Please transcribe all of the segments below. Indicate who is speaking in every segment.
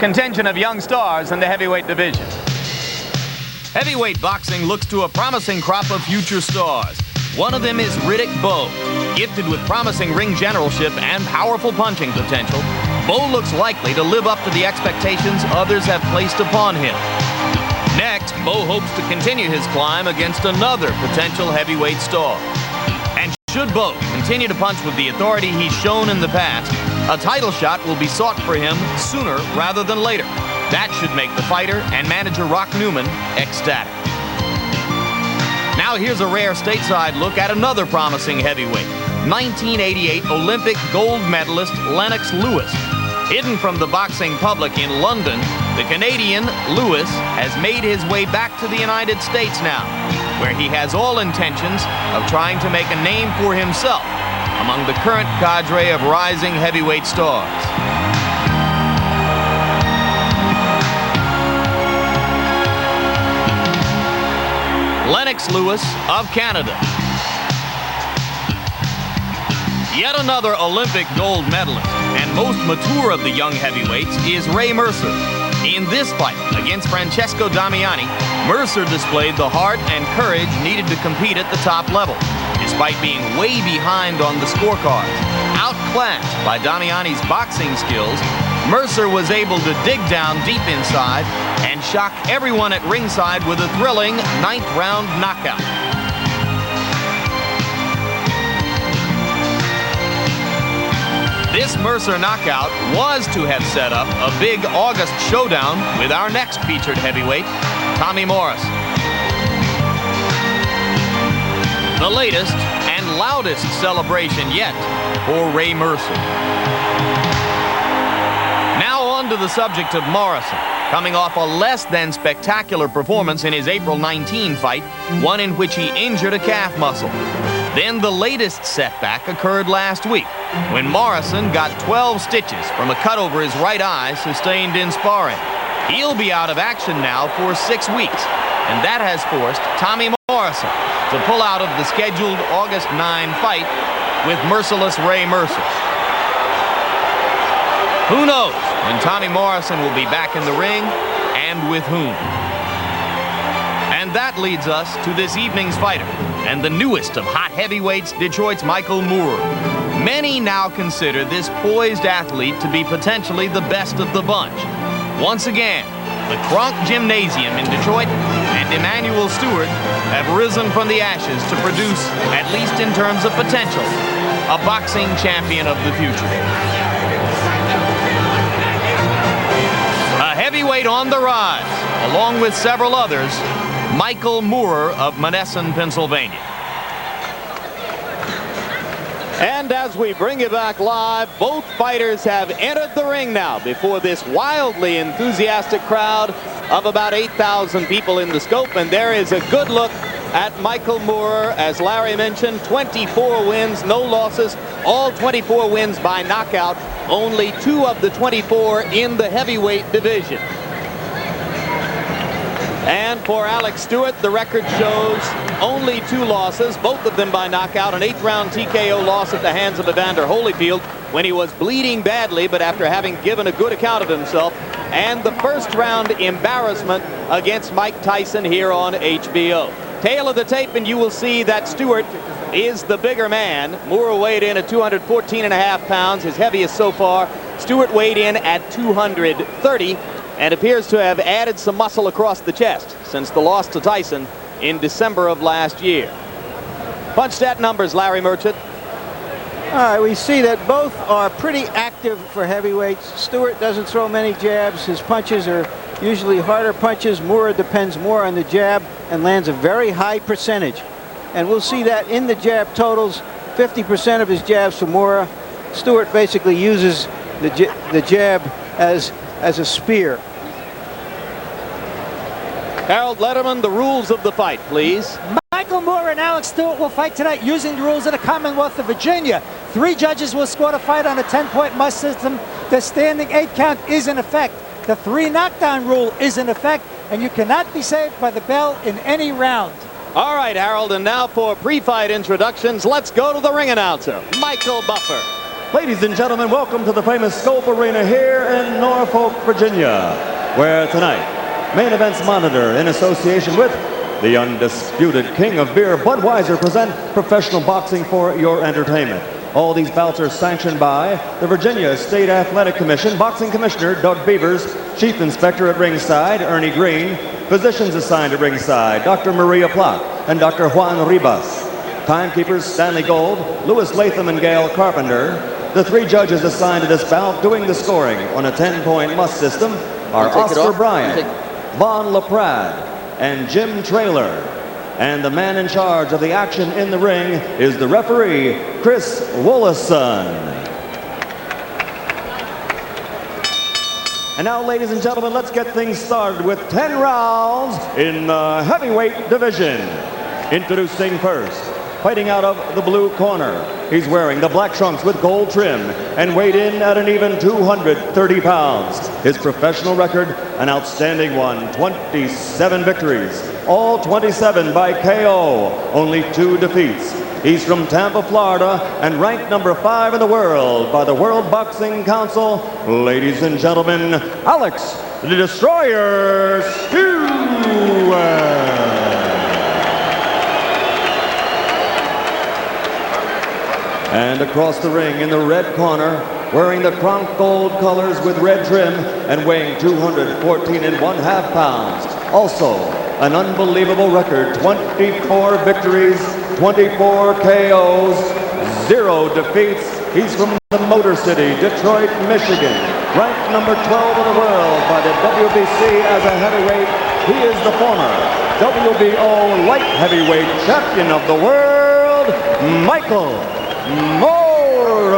Speaker 1: Contingent of young stars in the heavyweight division. Heavyweight boxing looks to a promising crop of future stars. One of them is Riddick Bowe. Gifted with promising ring generalship and powerful punching potential, Bowe looks likely to live up to the expectations others have placed upon him. Next, Bowe hopes to continue his climb against another potential heavyweight star. And should Bowe continue to punch with the authority he's shown in the past, a title shot will be sought for him sooner rather than later. That should make the fighter and manager Rock Newman ecstatic. Now here's a rare stateside look at another promising heavyweight, 1988 Olympic gold medalist Lennox Lewis. Hidden from the boxing public in London, the Canadian Lewis has made his way back to the United States now, where he has all intentions of trying to make a name for himself among the current cadre of rising heavyweight stars. Lennox Lewis of Canada. Yet another Olympic gold medalist and most mature of the young heavyweights is Ray Mercer. In this fight against Francesco Damiani, Mercer displayed the heart and courage needed to compete at the top level. Despite being way behind on the scorecards, outclassed by Damiani's boxing skills, Mercer was able to dig down deep inside and shock everyone at ringside with a thrilling 9th round knockout. This Mercer knockout was to have set up a big August showdown with our next featured heavyweight, Tommy Morrison. The latest and loudest celebration yet for Ray Mercer. Now on to the subject of Morrison, coming off a less than spectacular performance in his April 19 fight, one in which he injured a calf muscle. Then the latest setback occurred last week, when Morrison got 12 stitches from a cut over his right eye sustained in sparring. He'll be out of action now for 6 weeks, and that has forced Tommy Morrison to pull out of the scheduled August 9 fight with merciless Ray Mercer. Who knows when Tommy Morrison will be back in the ring and with whom? And that leads us to this evening's fighter and the newest of hot heavyweights, Detroit's Michael Moorer. Many now consider this poised athlete to be potentially the best of the bunch. Once again, the Kronk Gymnasium in Detroit and Emanuel Stewart have risen from the ashes to produce, at least in terms of potential, a boxing champion of the future. A heavyweight on the rise, along with several others, Michael Moorer of Monessen, Pennsylvania. And as we bring you back live, both fighters have entered the ring now before this wildly enthusiastic crowd of about 8,000 people in the scope. And there is a good look at Michael Moorer. As Larry mentioned, 24 wins, no losses, all 24 wins by knockout, only 2 of the 24 in the heavyweight division. And for Alex Stewart, the record shows only 2 losses, both of them by knockout, an 8th round TKO loss at the hands of Evander Holyfield when he was bleeding badly, but after having given a good account of himself, and the 1st round embarrassment against Mike Tyson here on HBO. Tail of the tape, and you will see that Stewart is the bigger man. Moorer weighed in at 214.5 pounds, his heaviest so far. Stewart weighed in at 230. And appears to have added some muscle across the chest since the loss to Tyson in December of last year. Punch stat numbers, Larry Merchant.
Speaker 2: All right, we see that both are pretty active for heavyweights. Stewart doesn't throw many jabs. His punches are usually harder punches. Moorer depends more on the jab and lands a very high percentage. And we'll see that in the jab totals, 50% of his jabs for Moorer. Stewart basically uses the jab as a spear.
Speaker 1: Harold Letterman, the rules of the fight, please.
Speaker 3: Michael Moorer and Alex Stewart will fight tonight using the rules of the Commonwealth of Virginia. 3 judges will score the fight on a 10-point must system. The standing 8 count is in effect. The 3 knockdown rule is in effect, and you cannot be saved by the bell in any round.
Speaker 1: All right, Harold, and now for pre-fight introductions, let's go to the ring announcer, Michael Buffer.
Speaker 4: Ladies and gentlemen, welcome to the famous Scope Arena here in Norfolk, Virginia, where tonight, Main Events Monitor, in association with the undisputed king of beer, Budweiser, present professional boxing for your entertainment. All these bouts are sanctioned by the Virginia State Athletic Commission, Boxing Commissioner Doug Beavers, Chief Inspector at ringside, Ernie Green, physicians assigned at ringside, Dr. Maria Plot and Dr. Juan Ribas. Timekeepers Stanley Gold, Louis Latham, and Gail Carpenter. The three judges assigned to this bout doing the scoring on a 10-point must system are Oscar Bryant, Vaughn LaPrade, and Jim Traylor. And the man in charge of the action in the ring is the referee, Chris Wollison. And now, ladies and gentlemen, let's get things started with 10 rounds in the heavyweight division. Introducing first, fighting out of the blue corner. He's wearing the black trunks with gold trim and weighed in at an even 230 pounds. His professional record, an outstanding one, 27 victories, all 27 by KO, only 2 defeats. He's from Tampa, Florida, and ranked number 5 in the world by the World Boxing Council. Ladies and gentlemen, Alex the Destroyer Stewart. And across the ring in the red corner, wearing the Kronk gold colors with red trim and weighing 214.5 pounds. Also, an unbelievable record, 24 victories, 24 KOs, 0 defeats. He's from the Motor City, Detroit, Michigan. Ranked number 12 in the world by the WBC as a heavyweight. He is the former WBO light heavyweight champion of the world, Michael MOORER.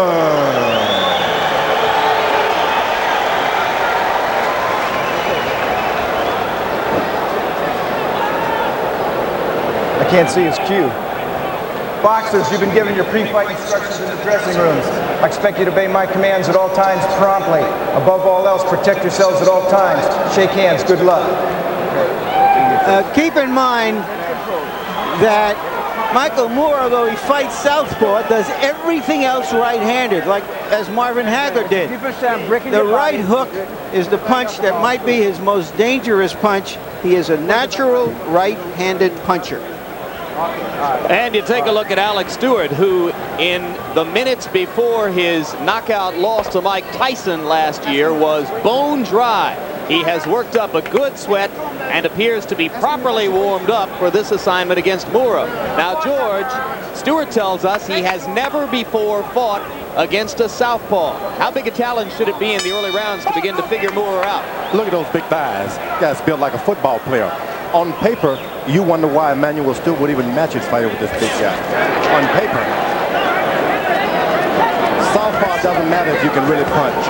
Speaker 5: I can't see his cue. Boxers, you've been given your pre-fight instructions in the dressing rooms. I expect you to obey my commands at all times promptly. Above all else, protect yourselves at all times. Shake hands. Good luck.
Speaker 2: Keep in mind that Michael MOORER, though he fights southpaw, does everything else right-handed, like as Marvin Hagler did. The right hook is the punch that might be his most dangerous punch. He is a natural right-handed puncher.
Speaker 1: And you take a look at Alex Stewart, who in the minutes before his knockout loss to Mike Tyson last year was bone dry. He has worked up a good sweat and appears to be properly warmed up for this assignment against MOORER. Now, George, Stewart tells us he has never before fought against a southpaw. How big a challenge should it be in the early rounds to begin to figure MOORER out?
Speaker 6: Look at those big thighs. Guy's built like a football player. On paper, you wonder why Emmanuel Stewart would even match his fighter with this big guy. On paper. Southpaw doesn't matter if you can really punch.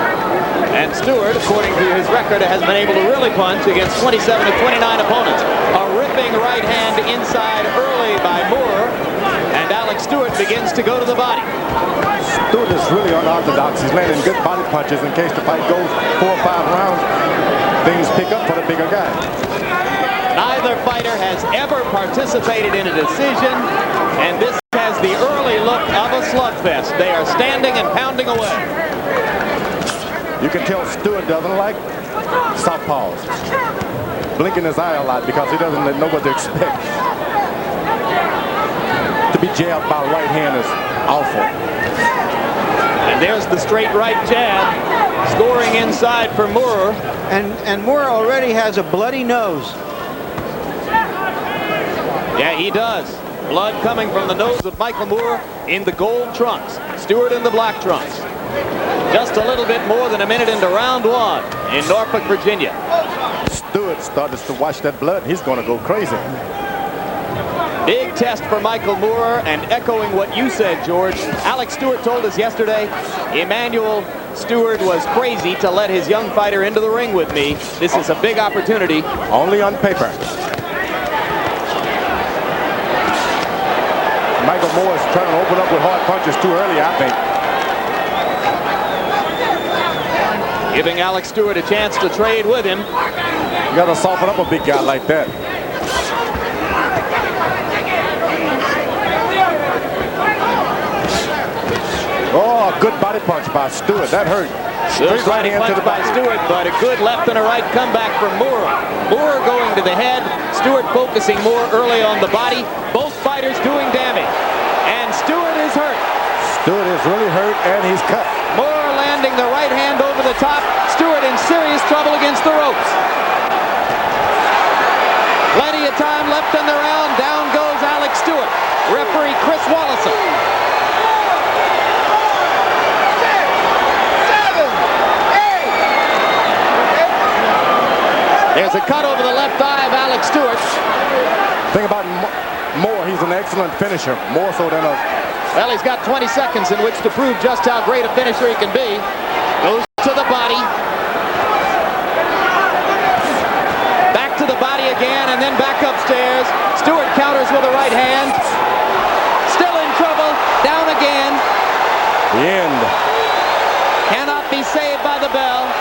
Speaker 1: And Stewart, according to his record, has been able to really punch against 27 of 29 opponents. A ripping right hand inside early by MOORER, and Alex Stewart begins to go to the body.
Speaker 6: Stewart is really unorthodox. He's landing good body punches in case the fight goes 4 or 5 rounds. Things pick up for the bigger guy.
Speaker 1: Neither fighter has ever participated in a decision, and this has the early look of a slugfest. They are standing and pounding away.
Speaker 6: You can tell Stewart doesn't like southpaws. Blinking his eye a lot because he doesn't know what to expect. To be jabbed by right hand is awful.
Speaker 1: And there's the straight right jab, scoring inside for MOORER.
Speaker 2: And MOORER already has a bloody nose.
Speaker 1: Yeah, he does. Blood coming from the nose of Michael MOORER in the gold trunks. Stewart in the black trunks. Just a little bit more than a minute into round 1 in Norfolk, Virginia.
Speaker 6: Stewart started to watch that blood. He's going to go crazy.
Speaker 1: Big test for Michael MOORER, and echoing what you said, George, Alex Stewart told us yesterday, Emmanuel Stewart was crazy to let his young fighter into the ring with me. This is a big opportunity.
Speaker 6: Only on paper. Michael MOORER is trying to open up with hard punches too early, I think.
Speaker 1: Giving Alex Stewart a chance to trade with him.
Speaker 6: You got to soften up a big guy like that. Oh, a good body punch by Stewart. That hurt.
Speaker 1: Good body punch by Stewart, but a good left and a right comeback from Moorer. Moorer going to the head. Stewart focusing more early on the body. Both fighters doing damage. And Stewart is hurt.
Speaker 6: Stewart is really hurt, and he's cut.
Speaker 1: Moorer landing the right hand over the top. Stewart in serious trouble against the ropes. Plenty of time left in the round. Down goes Alex Stewart. Referee Chris Wallison. There's a cut over the left eye of Alex Stewart.
Speaker 6: Thing about Moore, he's an excellent finisher. More so than a...
Speaker 1: Well, he's got 20 seconds in which to prove just how great a finisher he can be. Goes to the body. Back to the body again, and then back upstairs. Stewart counters with a right hand. Still in trouble. Down again.
Speaker 6: The end.
Speaker 1: Cannot be saved by the bell.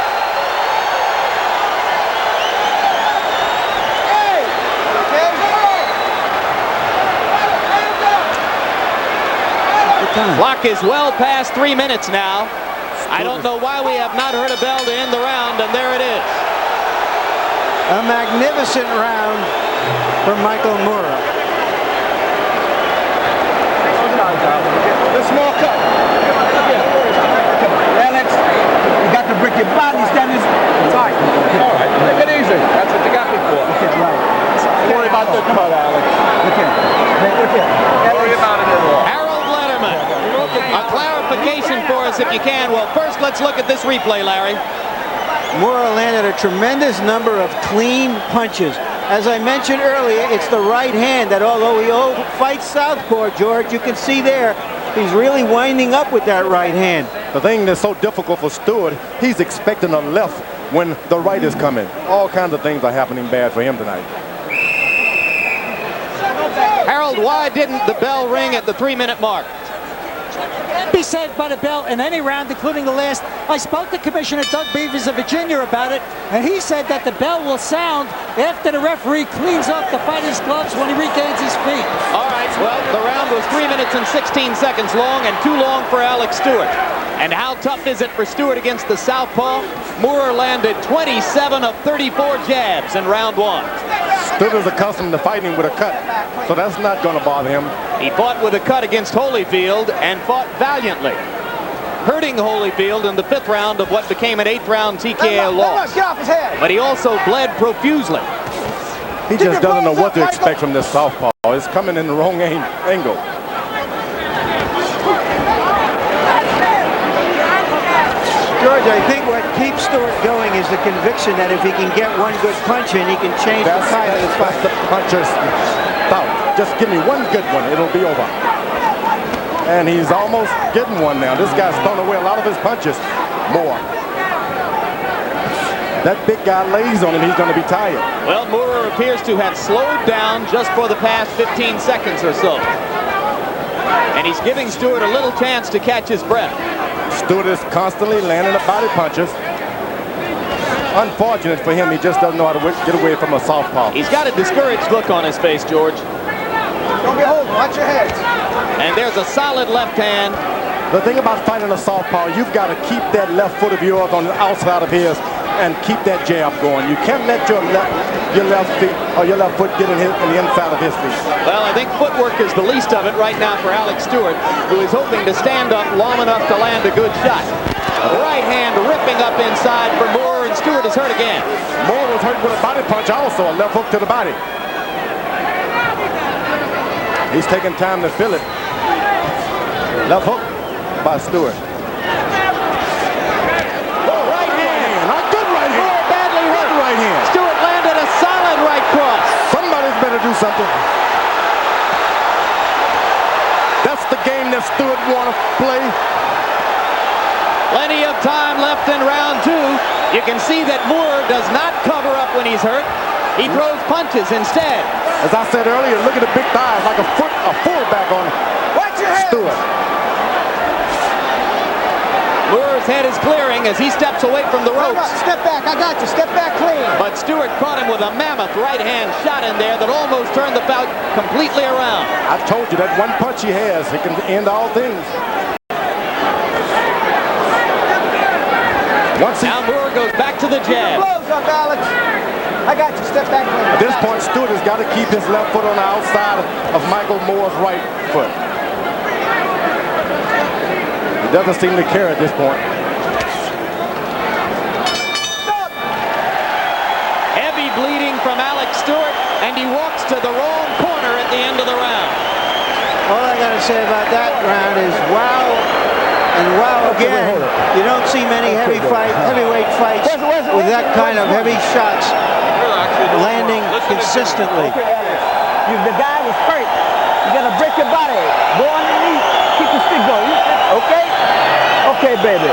Speaker 1: Clock is well past 3 minutes now. I don't know why we have not heard a bell to end the round, and there it is.
Speaker 2: A magnificent round for Michael Moorer.
Speaker 5: The small cut. Alex, you got to break your body standards. Tight. All right, take it easy. That's what you got me for. Okay, right. Don't worry about the cut, Alex. Look here. Look here. Don't worry about it at all.
Speaker 1: A clarification for us if you can. Well, first let's look at this replay, Larry.
Speaker 2: Moorer landed a tremendous number of clean punches. As I mentioned earlier, it's the right hand that, although he fights southpaw, George, you can see there, he's really winding up with that right hand.
Speaker 6: The thing that's so difficult for Stewart, he's expecting a left when the right is coming. All kinds of things are happening bad for him tonight.
Speaker 1: Harold, why didn't the bell ring at the 3-minute mark?
Speaker 3: Be saved by the bell in any round, including the last. I spoke to Commissioner Doug Beavers of Virginia about it, and he said that the bell will sound after the referee cleans up the fighter's gloves when he regains his feet.
Speaker 1: All right, well, the round was 3 minutes and 16 seconds long, and too long for Alex Stewart. And how tough is it for Stewart against the southpaw? Moorer landed 27 of 34 jabs in round 1.
Speaker 6: Stewart is accustomed to fighting with a cut, so that's not going to bother him.
Speaker 1: He fought with a cut against Holyfield and fought valiantly, hurting Holyfield in the 5th round of what became an 8th round TKO loss.
Speaker 5: Get off his head.
Speaker 1: But he also bled profusely.
Speaker 6: He just doesn't know what to expect from this southpaw. It's coming in the wrong angle.
Speaker 2: George, I think what keeps Stewart going is the conviction that if he can get one good punch in, he can change the tide of the fight.
Speaker 6: That's the puncher's thought. Just give me one good one, it'll be over. And he's almost getting one now. This guy's throwing away a lot of his punches. More. That big guy lays on him, he's going to be tired.
Speaker 1: Well, Moorer appears to have slowed down just for the past 15 seconds or so. And he's giving Stewart a little chance to catch his breath.
Speaker 6: Stewart is constantly landing the body punches. Unfortunate for him, he just doesn't know how to get away from a southpaw.
Speaker 1: He's got a discouraged look on his face, George.
Speaker 5: Don't be holding. Watch your heads.
Speaker 1: And there's a solid left hand.
Speaker 6: The thing about fighting a southpaw, you've got to keep that left foot of yours on the outside of his and keep that jab going. You can't let your left feet or your left foot get in the inside of his feet.
Speaker 1: Well, I think footwork is the least of it right now for Alex Stewart, who is hoping to stand up long enough to land a good shot. Right hand ripping up inside for Moorer, and Stewart is hurt again.
Speaker 6: Moore was hurt with a body punch also, a left hook to the body. He's taking time to feel it. Left hook by Stewart.
Speaker 1: Right hand.
Speaker 6: A good right hand.
Speaker 1: Moore badly hurt.
Speaker 6: Good right hand.
Speaker 1: Stewart landed a solid right cross.
Speaker 6: Somebody's better do something. That's the game that Stewart want to play.
Speaker 1: Plenty of time left in round 2. You can see that Moorer does not cover up when he's hurt. He throws punches instead.
Speaker 6: As I said earlier, look at the big thighs like a fullback on
Speaker 5: Watch your head.
Speaker 6: Stewart.
Speaker 1: Moorer's head is clearing as he steps away from the ropes.
Speaker 5: Step back. I got you. Step back clean.
Speaker 1: But Stewart caught him with a mammoth right hand shot in there that almost turned the bout completely around.
Speaker 6: I told you that one punch he has, he can end all things.
Speaker 1: Now Moorer goes back to the jab.
Speaker 5: Blows up, Alex. I got you. Step back.
Speaker 6: At this point, Stewart has got to keep his left foot on the outside of Michael Moore's right foot. He doesn't seem to care at this point.
Speaker 1: Stop. Heavy bleeding from Alex Stewart, and he walks to the wrong corner at the end of the round.
Speaker 2: All I got to say about that round is wow and wow again. You don't see many heavyweight fights with that kind of heavy shots landing consistently.
Speaker 7: The guy was hurt. You're going to break your body. Go on your knees. Keep the stick going. Okay? Okay, baby.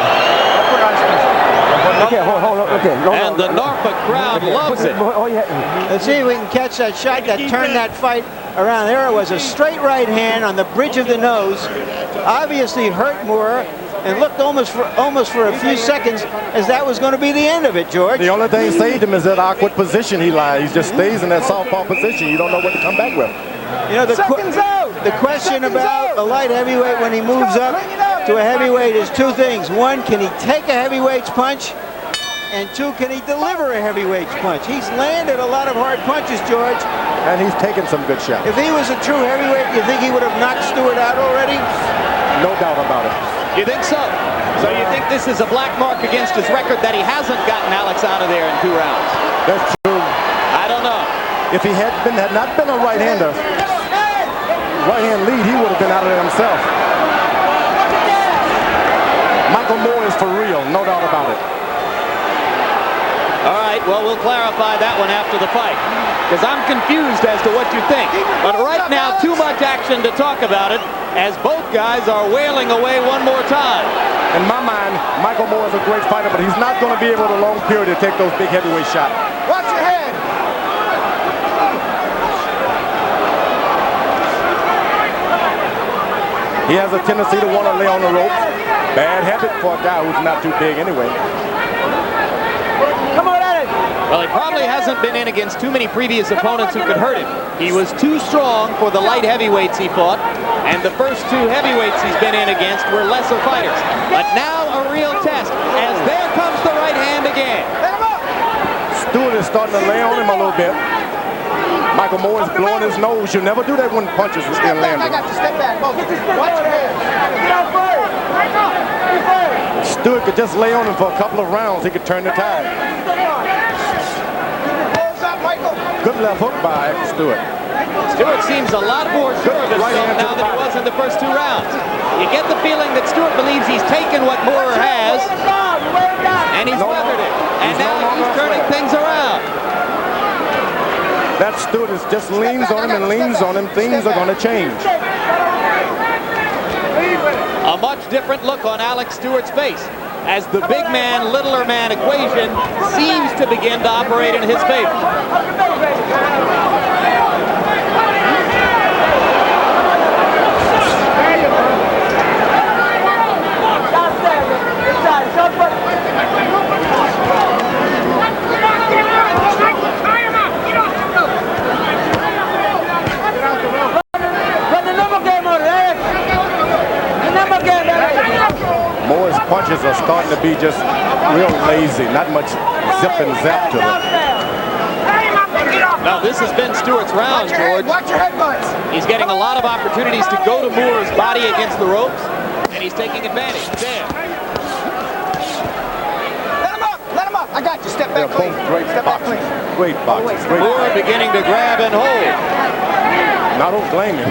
Speaker 7: Okay, hold on. Okay.
Speaker 1: And the Norfolk crowd loves it.
Speaker 2: Let's see if we can catch that shot that turned that fight around. There it was, a straight right hand on the bridge of the nose. Obviously hurt Moorer, and looked almost for a few seconds as that was going to be the end of it, George.
Speaker 6: The only thing saved him is that awkward position he lies. He just stays in that southpaw position. You don't know what to come back with.
Speaker 2: You know, the question about a light heavyweight when he moves up to a heavyweight is two things. One, can he take a heavyweight's punch? And two, can he deliver a heavyweight's punch? He's landed a lot of hard punches, George.
Speaker 6: And he's taken some good shots.
Speaker 2: If he was a true heavyweight, you think he would have knocked Stewart out already?
Speaker 6: No doubt about it.
Speaker 1: You think so? So you think this is a black mark against his record that he hasn't gotten Alex out of there in 2 rounds?
Speaker 6: That's true.
Speaker 1: I don't know.
Speaker 6: If he had not been a right-hander, right-hand lead, he would have been out of there himself. Michael Moore is for real, no doubt about it.
Speaker 1: All right, well, we'll clarify that one after the fight, because I'm confused as to what you think. But right now, too much action to talk about it, as both guys are wailing away one more time.
Speaker 6: In my mind, Michael Moore is a great fighter, but he's not going to be able to long period to take those big heavyweight shots.
Speaker 5: Watch your head.
Speaker 6: He has a tendency to want to lay on the ropes. Bad habit for a guy who's not too big anyway.
Speaker 7: Come on at it.
Speaker 1: Well, he probably hasn't been in against too many previous opponents who could hurt him. He was too strong for the light heavyweights he fought, and the first 2 heavyweights he's been in against were lesser fighters. But now a real test, as there comes the right hand again.
Speaker 6: Stewart is starting to lay on him a little bit. Michael Moore is blowing his nose. You never do that when punches are still landing.
Speaker 5: I got you. Step back. Watch your head. Get out first.
Speaker 6: Stewart could just lay on him for a couple of rounds. He could turn the tide. Good left hook by Stewart.
Speaker 1: Stewart seems a lot more sure of himself now than he was in the first 2 rounds. You get the feeling that Stewart believes he's taken what Moorer has, and he's weathered it. And now he's turning things around.
Speaker 6: That Stewart just leans on him and leans on him. Things are going to change.
Speaker 1: A much different look on Alex Stewart's face, as the big man, littler man equation seems to begin to operate in his favor.
Speaker 6: Moore's punches are starting to be just real lazy. Not much zip and zap to them.
Speaker 1: Now, this has been Stewart's round, George.
Speaker 5: Watch your head butts.
Speaker 1: He's getting a lot of opportunities to go to Moorer's body against the ropes, and he's taking advantage. There.
Speaker 5: Let him up. Let him up. I got you. Step back clean. Step back clean.
Speaker 6: Great boxing. Great
Speaker 1: Moorer beginning to grab and hold.
Speaker 6: Now don't blame him.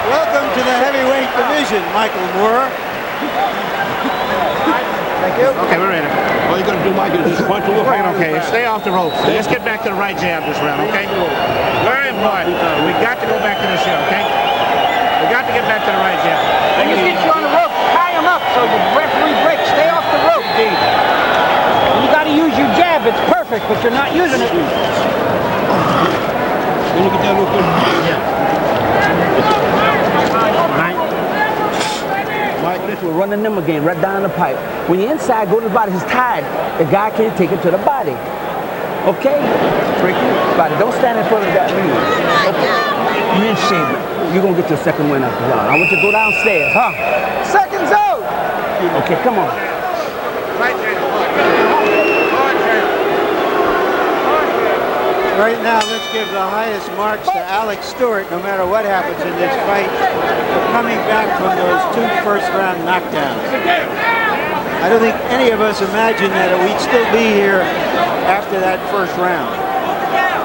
Speaker 2: Welcome to the heavyweight division, Michael Moorer.
Speaker 5: Thank you.
Speaker 8: Okay, we're ready. All you're going to do, Mike, is just punch a little fight, okay? Stay off the ropes. Let's get back to the right jab this round, okay? Very important. We got to go back to the show, okay? We got to get back to the right jab.
Speaker 7: When you get you on the rope, tie him up so the referee breaks. Stay off the rope. You got to use your jab. It's perfect, but you're not using it.
Speaker 8: When you get that real quick. Yeah.
Speaker 7: We're running them again, right down the pipe. When you're inside, go to the body. He's tied. The guy can't take it to the body. Okay? Freaky. But don't stand in front of that ring. Okay? You didn't shave it. You're going to get your second win after round. I want you to go downstairs, huh? Seconds out! Okay, come on.
Speaker 2: Right now, let's give the highest marks to Alex Stewart, no matter what happens in this fight, for coming back from those 2 first-round knockdowns. I don't think any of us imagined that we'd still be here after that first round.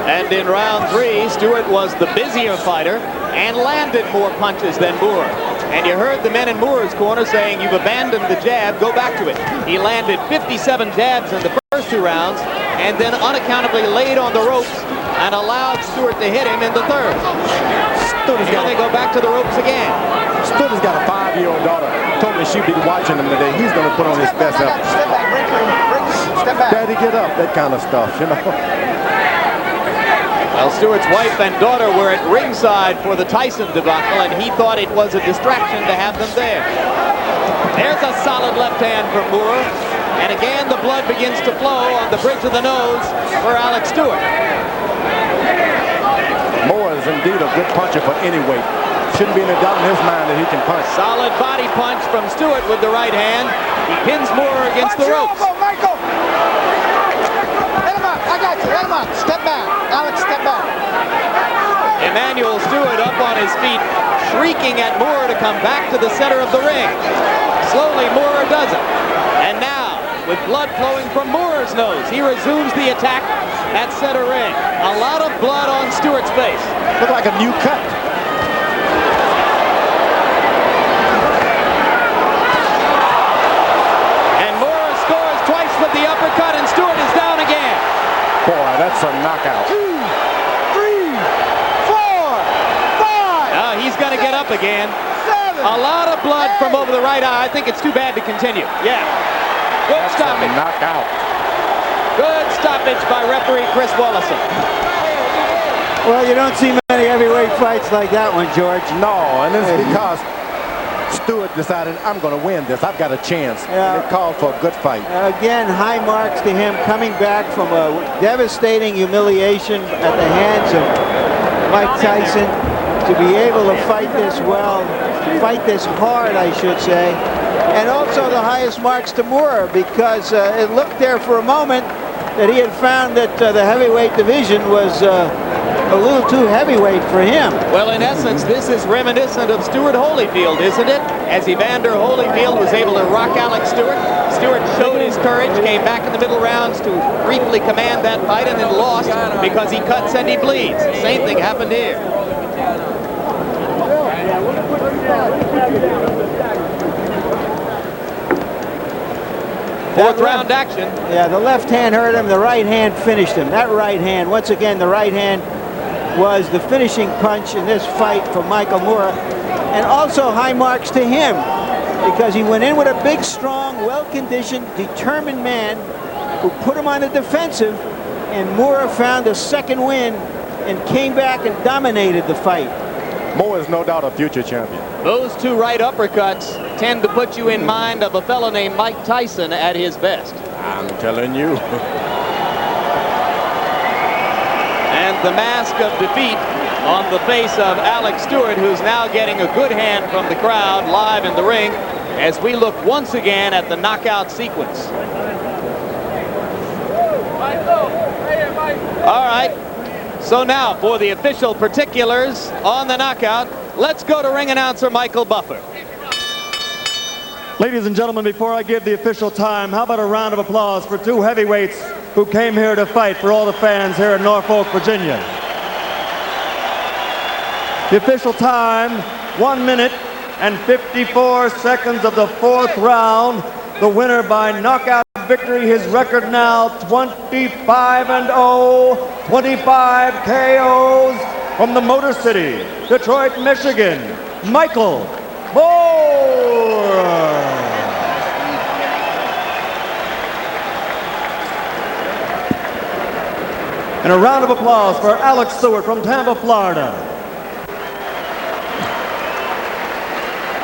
Speaker 1: And in round 3, Stewart was the busier fighter and landed more punches than Moorer. And you heard the men in Moorer's corner saying, you've abandoned the jab, go back to it. He landed 57 jabs in the first 2 rounds and then unaccountably laid on the ropes and allowed Stewart to hit him in the third. Here they go back to the ropes again.
Speaker 6: Stewart's got a 5-year-old daughter. Told me she'd be watching him today. He's going to put on his best effort.
Speaker 5: Step back, step back.
Speaker 6: Daddy, get up, that kind of stuff, you know.
Speaker 1: Well, Stewart's wife and daughter were at ringside for the Tyson debacle, and he thought it was a distraction to have them there. There's a solid left hand from Moorer, and again the blood begins to flow on the bridge of the nose for Alex Stewart.
Speaker 6: Moorer is indeed a good puncher for any weight. Shouldn't be any doubt in his mind that he can punch.
Speaker 1: Solid body punch from Stewart with the right hand. He pins Moorer against the ropes.
Speaker 5: Michael! Let him up. I got you. Let him up. Step back. Alex, step back.
Speaker 1: Emmanuel Stewart up on his feet, shrieking at Moorer to come back to the center of the ring. Slowly, Moorer does it. And now, with blood flowing from Moorer's nose, he resumes the attack at center ring. A lot of blood on Stewart's face.
Speaker 6: Look like a new cut.
Speaker 1: And Moorer scores twice with the uppercut, and Stewart is down again.
Speaker 6: Boy, that's a knockout.
Speaker 5: 2, 3, 4, 5.
Speaker 1: Now he's going to get up again.
Speaker 5: 7.
Speaker 1: A lot of blood from over the right eye. I think it's too bad to continue. Yeah. Good stoppage.
Speaker 6: Knockout.
Speaker 1: Good stoppage by referee Chris Wallison.
Speaker 2: Well, you don't see many heavyweight fights like that one, George.
Speaker 6: No, and it's because Stewart decided, I'm going to win this. I've got a chance.
Speaker 2: Yeah.
Speaker 6: And it called for a good fight.
Speaker 2: Again, high marks to him coming back from a devastating humiliation at the hands of Mike Tyson. To be able to fight this well, fight this hard, I should say. And also the highest marks to Moorer, because it looked there for a moment that he had found that the heavyweight division was a little too heavyweight for him.
Speaker 1: Well, in essence, this is reminiscent of Stuart Holyfield, isn't it? As Evander Holyfield was able to rock Alex Stewart. Stewart showed his courage, came back in the middle rounds to briefly command that fight, and then lost because he cuts and he bleeds. Same thing happened here. Fourth round action.
Speaker 2: Yeah, the left hand hurt him, the right hand finished him. That right hand, once again, the right hand was the finishing punch in this fight for Michael Moorer. And also high marks to him, because he went in with a big, strong, well-conditioned, determined man who put him on the defensive, and Moorer found a second win and came back and dominated the fight.
Speaker 6: Moorer is no doubt a future champion.
Speaker 1: Those two right uppercuts tend to put you in mind of a fellow named Mike Tyson at his best.
Speaker 6: I'm telling you.
Speaker 1: And the mask of defeat on the face of Alex Stewart, who's now getting a good hand from the crowd live in the ring as we look once again at the knockout sequence. All right. So now, for the official particulars on the knockout, let's go to ring announcer Michael Buffer.
Speaker 4: Ladies and gentlemen, before I give the official time, how about a round of applause for two heavyweights who came here to fight for all the fans here in Norfolk, Virginia. The official time, 1 minute and 54 seconds of the fourth round. The winner by knockout victory, his record now 25-0, 25 KOs from the Motor City, Detroit, Michigan, Michael Moorer. And a round of applause for Alex Stewart from Tampa, Florida.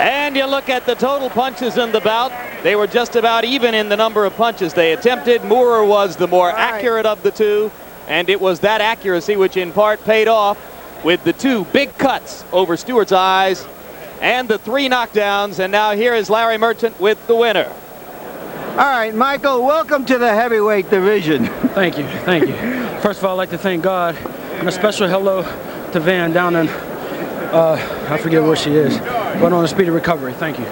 Speaker 1: And you look at the total punches in the bout. They were just about even in the number of punches they attempted. Moorer was the more accurate of the two. And it was that accuracy which in part paid off with the 2 big cuts over Stewart's eyes and the 3 knockdowns. And now here is Larry Merchant with the winner.
Speaker 2: All right, Michael, welcome to the heavyweight division.
Speaker 9: Thank you, thank you. First of all, I'd like to thank God, and a special hello to Van down in, I forget where she is, but on a speedy recovery. Thank you.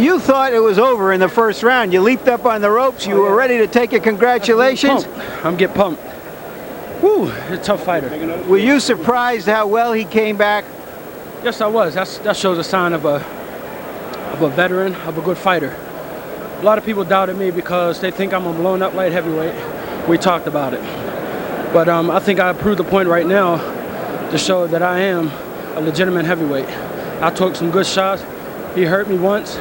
Speaker 2: You thought it was over in the first round. You leaped up on the ropes. You were ready to take it. Congratulations.
Speaker 9: I'm getting pumped. Woo, he's a tough fighter.
Speaker 2: Were you surprised how well he came back?
Speaker 9: Yes, I was. That shows a sign of a veteran, of a good fighter. A lot of people doubted me because they think I'm a blown up light heavyweight. We talked about it. But I think I proved the point right now to show that I am a legitimate heavyweight. I took some good shots. He hurt me once.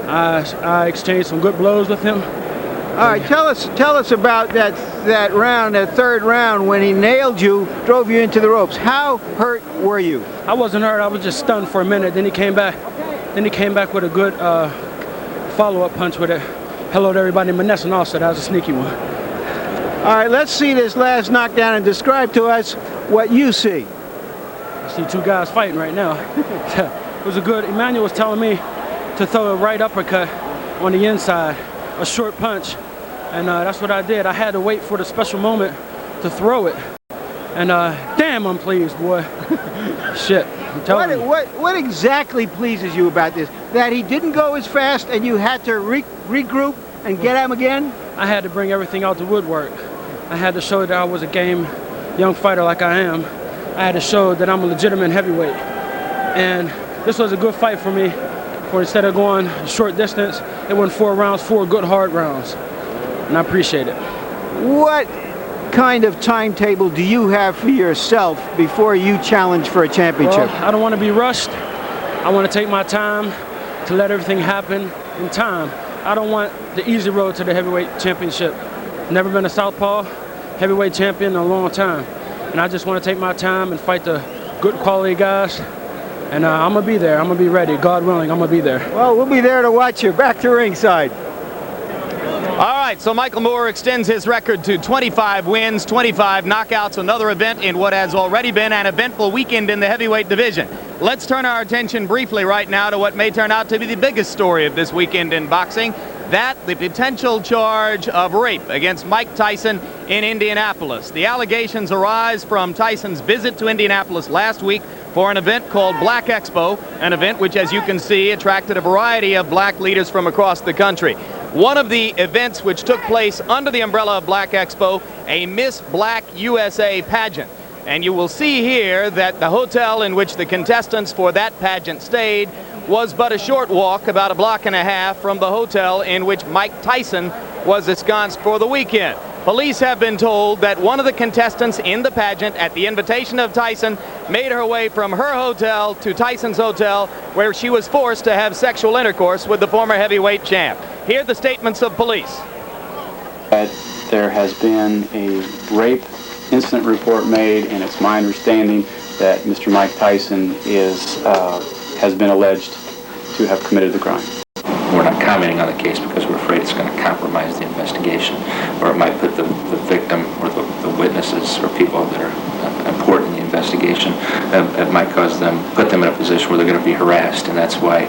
Speaker 9: I exchanged some good blows with him.
Speaker 2: All right, tell us about that round, that third round, when he nailed you, drove you into the ropes. How hurt were you?
Speaker 9: I wasn't hurt. I was just stunned for a minute. Then he came back. Then he came back with a good follow-up punch with it. Hello to everybody. Manessa also, that was a sneaky one.
Speaker 2: All right, let's see this last knockdown and describe to us what you see.
Speaker 9: I see 2 guys fighting right now. It was a good, Emmanuel was telling me to throw a right uppercut on the inside, a short punch, and that's what I did. I had to wait for the special moment to throw it. And damn, I'm pleased, boy. Shit, I'm telling you.
Speaker 2: What exactly pleases you about this? That he didn't go as fast and you had to regroup and get him again?
Speaker 9: I had to bring everything out the woodwork. I had to show that I was a game young fighter like I am. I had to show that I'm a legitimate heavyweight. And this was a good fight for me. For instead of going short distance, it went 4 rounds, 4 good hard rounds. And I appreciate it.
Speaker 2: What kind of timetable do you have for yourself before you challenge for a championship?
Speaker 9: Well, I don't want to be rushed. I want to take my time to let everything happen in time. I don't want the easy road to the heavyweight championship. Never been a southpaw heavyweight champion in a long time. And I just want to take my time and fight the good quality guys. And I'm going to be there. I'm going to be ready. God willing, I'm going to be there.
Speaker 2: Well, we'll be there to watch you. Back to ringside.
Speaker 1: All right, so Michael Moorer extends his record to 25 wins, 25 knockouts, another event in what has already been an eventful weekend in the heavyweight division. Let's turn our attention briefly right now to what may turn out to be the biggest story of this weekend in boxing. The potential charge of rape against Mike Tyson in Indianapolis. The allegations arise from Tyson's visit to Indianapolis last week for an event called Black Expo, an event which, as you can see, attracted a variety of black leaders from across the country. One of the events which took place under the umbrella of Black Expo, a Miss Black USA pageant. And you will see here that the hotel in which the contestants for that pageant stayed was but a short walk, about a block and a half, from the hotel in which Mike Tyson was ensconced for the weekend. Police have been told that one of the contestants in the pageant, at the invitation of Tyson, made her way from her hotel to Tyson's hotel, where she was forced to have sexual intercourse with the former heavyweight champ. Here are the statements of police.
Speaker 10: There has been a rape incident report made, and it's my understanding that Mr. Mike Tyson has been alleged to have committed the crime.
Speaker 11: We're not commenting on the case because we're afraid it's going to compromise the investigation, or it might put the victim or the witnesses or people that are important in the investigation. It might put them in a position where they're going to be harassed, and that's why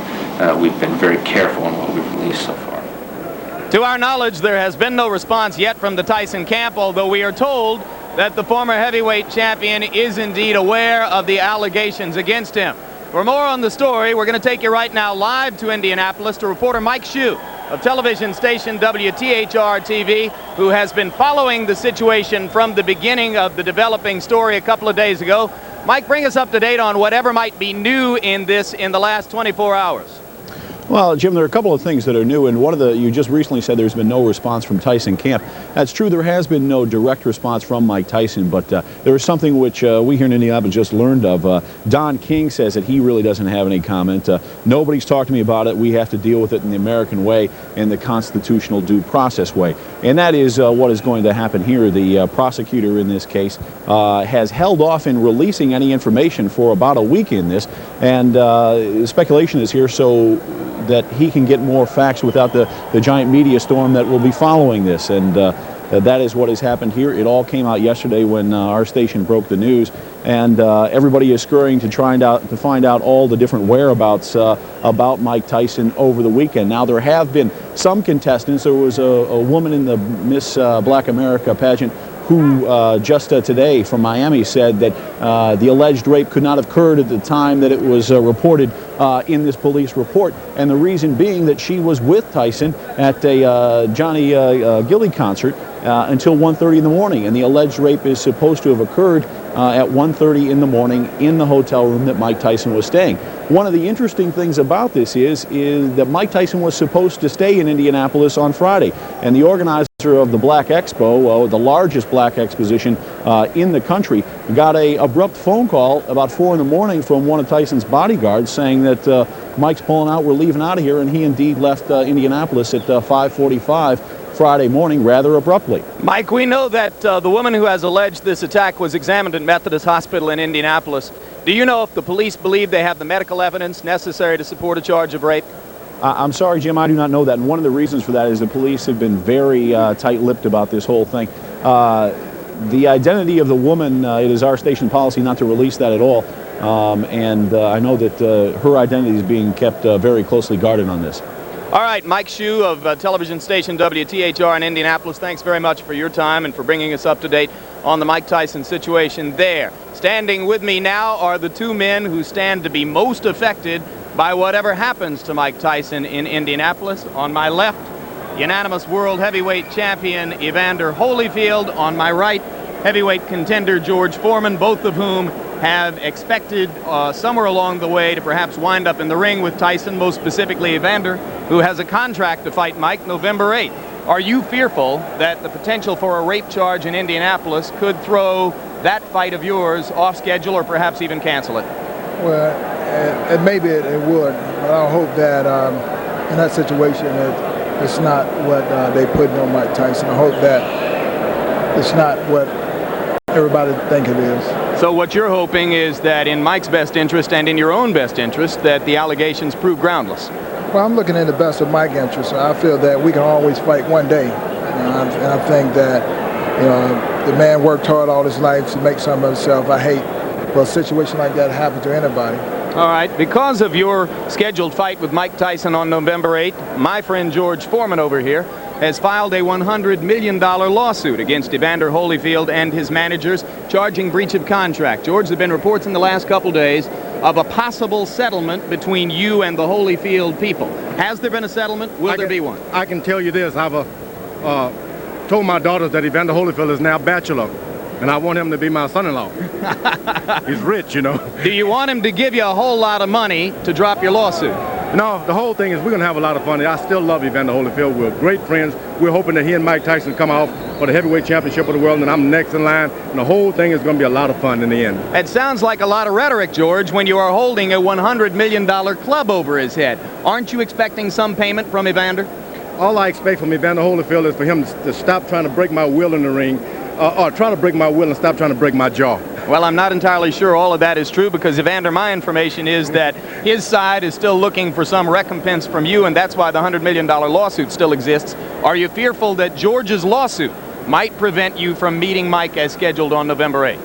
Speaker 11: we've been very careful in what we've released so far.
Speaker 1: To our knowledge, there has been no response yet from the Tyson camp, although we are told that the former heavyweight champion is indeed aware of the allegations against him. For more on the story, we're going to take you right now live to Indianapolis to reporter Mike Shue of television station WTHR-TV, who has been following the situation from the beginning of the developing story a couple of days ago. Mike, bring us up to date on whatever might be new in this in the last 24 hours.
Speaker 12: Well, Jim, there are a couple of things that are new, and one of you just recently said there's been no response from Tyson camp. That's true, there has been no direct response from Mike Tyson, but there is something which we here in Indianapolis just learned of. Don King says that he really doesn't have any comment. Nobody's talked to me about it. We have to deal with it in the American way and the constitutional due process way. And that is what is going to happen here. The prosecutor in this case has held off in releasing any information for about a week in this, and speculation is here so that he can get more facts without the giant media storm that will be following this. And that is what has happened here. It all came out yesterday when our station broke the news, and everybody is scurrying to find out all the different whereabouts about Mike Tyson over the weekend. Now, there have been some contestants. There was a woman in the Miss Black America pageant who just today from Miami said that the alleged rape could not have occurred at the time that it was reported in this police report, and the reason being that she was with Tyson at a Johnny Gilly concert until 1:30 in the morning, and the alleged rape is supposed to have occurred at 1:30 in the morning in the hotel room that Mike Tyson was staying. One of the interesting things about this is that Mike Tyson was supposed to stay in Indianapolis on Friday, and the organizer of the Black Expo, the largest black exposition in the country, got a abrupt phone call about 4 in the morning from one of Tyson's bodyguards saying that Mike's pulling out, we're leaving out of here, and he indeed left Indianapolis at 5:45 Friday morning rather abruptly.
Speaker 1: Mike, we know that the woman who has alleged this attack was examined at Methodist Hospital in Indianapolis. Do you know if the police believe they have the medical evidence necessary to support a charge of rape?
Speaker 12: I'm sorry, Jim, I do not know that, and one of the reasons for that is the police have been very tight-lipped about this whole thing. The identity of the woman, it is our station policy not to release that at all, and I know that her identity is being kept very closely guarded on this.
Speaker 1: All right, Mike Shue of television station WTHR in Indianapolis, thanks very much for your time and for bringing us up to date on the Mike Tyson situation there. Standing with me now are the two men who stand to be most affected by whatever happens to Mike Tyson in Indianapolis. On my left, unanimous world heavyweight champion Evander Holyfield. On my right, heavyweight contender George Foreman, both of whom have expected somewhere along the way to perhaps wind up in the ring with Tyson, most specifically Evander, who has a contract to fight Mike November 8th. Are you fearful that the potential for a rape charge in Indianapolis could throw that fight of yours off schedule or perhaps even cancel it?
Speaker 13: Well, maybe it would, but I hope that in that situation it's not what they put on Mike Tyson. I hope that it's not what everybody think it is.
Speaker 1: So what you're hoping is that in Mike's best interest and in your own best interest that the allegations prove groundless?
Speaker 13: Well, I'm looking in the best of Mike's interest. I feel that we can always fight one day, and I think that the man worked hard all his life to make something of himself. I hate for a situation like that to happen to anybody.
Speaker 1: All right, because of your scheduled fight with Mike Tyson on November 8th, my friend George Foreman over here has filed a $100 million lawsuit against Evander Holyfield and his managers, charging breach of contract. George, there have been reports in the last couple days of a possible settlement between you and the Holyfield people. Has there been a settlement? Will there be one?
Speaker 6: I can tell you this. I've told my daughters that Evander Holyfield is now bachelor, and I want him to be my son-in-law. He's rich, you know.
Speaker 1: Do you want him to give you a whole lot of money to drop your lawsuit?
Speaker 6: No, the whole thing is we're going to have a lot of fun. I still love Evander Holyfield. We're great friends. We're hoping that he and Mike Tyson come out for the heavyweight championship of the world, and I'm next in line, and the whole thing is going to be a lot of fun in the end.
Speaker 1: It sounds like a lot of rhetoric, George, when you are holding a $100 million club over his head. Aren't you expecting some payment from Evander?
Speaker 6: All I expect from Evander Holyfield is for him to stop trying to break my will in the ring, or try to break my will and stop trying to break my jaw.
Speaker 1: Well, I'm not entirely sure all of that is true because, Evander, my information is that his side is still looking for some recompense from you, and that's why the $100 million lawsuit still exists. Are you fearful that George's lawsuit might prevent you from meeting Mike as scheduled on November 8th?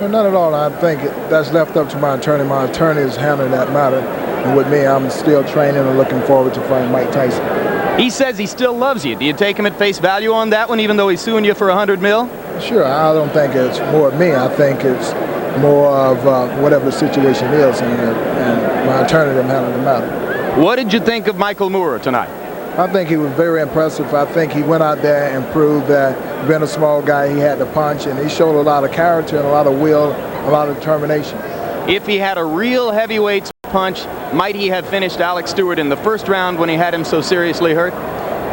Speaker 13: Well, not at all. I think that's left up to my attorney. My attorney is handling that matter. And with me, I'm still training and looking forward to fighting Mike Tyson.
Speaker 1: He says he still loves you. Do you take him at face value on that one, even though he's suing you for $100 million?
Speaker 13: Sure. I don't think it's more of me. I think it's more of whatever the situation is, and my attorney them handling the matter.
Speaker 1: What did you think of Michael Moorer tonight?
Speaker 13: I think he was very impressive. I think he went out there and proved that being a small guy, he had the punch, and he showed a lot of character and a lot of will, a lot of determination.
Speaker 1: If he had a real heavyweight punch, might he have finished Alex Stewart in the first round when he had him so seriously hurt?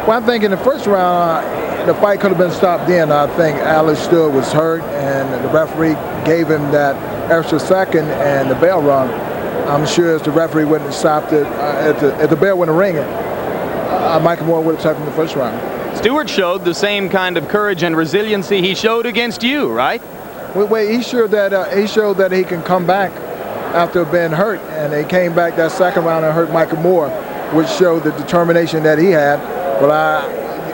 Speaker 13: Well, I think in the first round, the fight could have been stopped then. I think Alex Stewart was hurt, and the referee gave him that extra second, and the bell rung. I'm sure if the referee wouldn't have stopped it, if the bell wouldn't ring it, Michael Moorer would have took him in the first round.
Speaker 1: Stewart showed the same kind of courage and resiliency he showed against you, right?
Speaker 13: Well, he showed that he can come back after being hurt, and he came back that second round and hurt Michael Moorer, which showed the determination that he had. But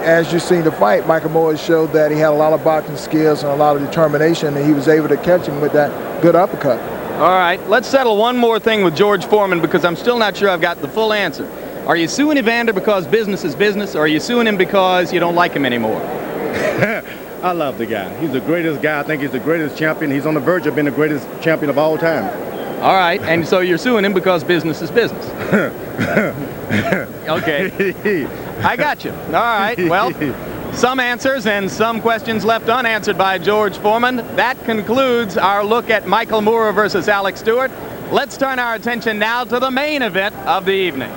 Speaker 13: as you see the fight, Michael Moorer showed that he had a lot of boxing skills and a lot of determination, and he was able to catch him with that good uppercut.
Speaker 1: All right, let's settle one more thing with George Foreman because I'm still not sure I've got the full answer. Are you suing Evander because business is business, or are you suing him because you don't like him anymore?
Speaker 6: I love the guy. He's the greatest guy. I think he's the greatest champion. He's on the verge of being the greatest champion of all time.
Speaker 1: All right, and so you're suing him because business is business. Okay, I got you. All right, well, some answers and some questions left unanswered by George Foreman. That concludes our look at Michael Moorer versus Alex Stewart. Let's turn our attention now to the main event of the evening.